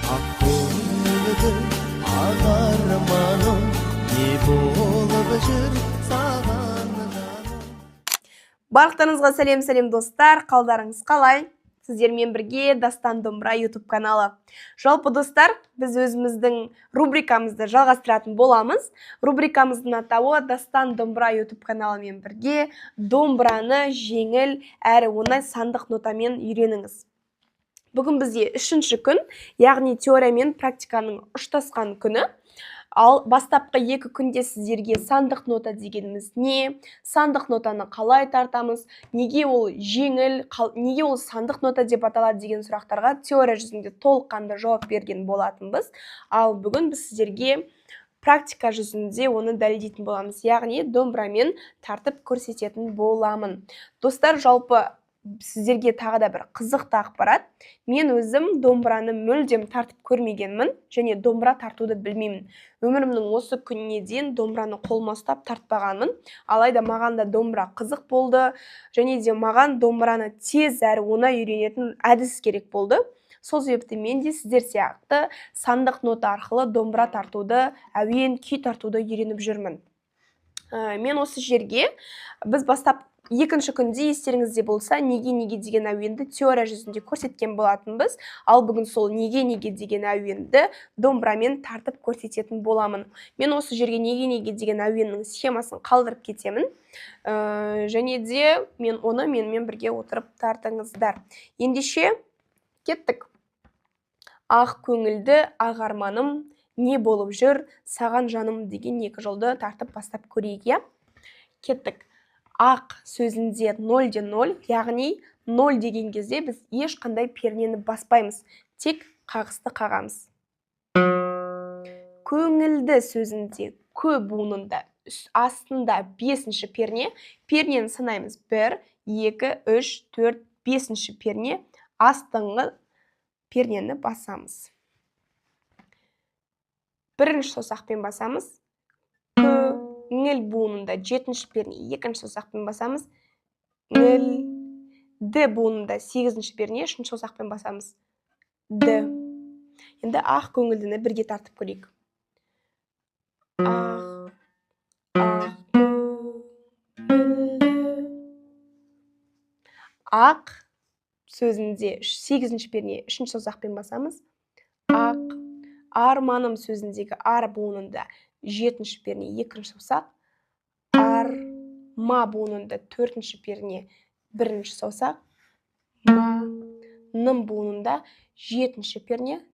Aklımda ağarmanım ne болып жүр саған жаным. Барлықтарыңызға сәлем достар, қалдарыңыз қалай? Сіздермен бірге Дастан Домбыра YouTube каналы. Жалпы достар, біз өзіміздің рубрикамызды жалғастыратын боламыз. Рубрикамыздың атауы Дастан Домбыра YouTube каналымен бірге домбыраны жеңіл әрі оңай сандық нотамен үйреніңіз. Бүгін бізде 3-ші күн, яғни теория мен практиканың ұштасқан күні. Ал бастапқы 2 күнде сіздерге сандық нота дегеніміз не, сандық нотаны қалай тартамыз, неге ол жеңіл, неге ол сандық нота деп аталады деген сұрақтарға теория жүзінде толыққанды жауап берген болатынбыз. Ал бүгін біз сіздерге практика жүзінде оны дәлелдейтін боламыз, яғни домбырамен тартып көрсететін боламын. Достар, жалпы сіздерге тағы да бір қызықты ақпарат. Мен өзім домбыраны мүлдем тартып көрмегенмін және домбыра тартуды білмеймін. Өмірімнің осы күніне дейін домбыраны қолыма ұстап тартпағанмын. Алайда маған да домбыра қызық болды және де маған домбыраны тез әрі оңай үйренетін әдіс керек болды. Сол себепті мен де сіздер сияқты сандық нота арқылы домбыра тартуды, әуен, күй тартуды үйреніп жүрмін. Мен осы жерге біз бастап 2-ші күнде естеріңізде болса, неге деген әуенді теория жүзінде көрсеткен болатынбыз. Ал бүгін сол неге деген әуенді домбырамен тартып көрсететін боламын. Мен осы жерге неге деген әуеннің схемасын қалдырып кетемін. Және де мен оны менімен бірге отырып тартыңыздар. Ендеше кеттік. Ақ көңілді ақ арманым, не болып жүр саған жаным деген 2 жолды тартып бастап көрейік. Кеттік. Ақ сөзінде 0-0, яғни 0 деген кезде біз ешқандай пернені баспаймыз, тек қағысты қағамыз. Көңілді сөзінде кө буынында астында 5-ші перне, пернені санаймыз 1, 2, 3, 4, 5-ші перне, астыңғы пернені басамыз. 1-ші саусақпен басамыз. Ңіл буынында 7-ші перне 2-ші саусақпен басамыз. Ңіл. Д буынында 8-ші перне 3-ші саусақпен басамыз. Д. Енді ақ көңілдіні бірге тартып көрейік. Ақ сөзінде 8-ші перне 3-ші саусақпен басамыз. Ақ. Арманым сөзіндегі ар буынында 7-ші перне 2-ші саусақ. Ар. Ма буынында 4-ші перне 1-ші саусақ. Ма. Ным буынында 7-ші перне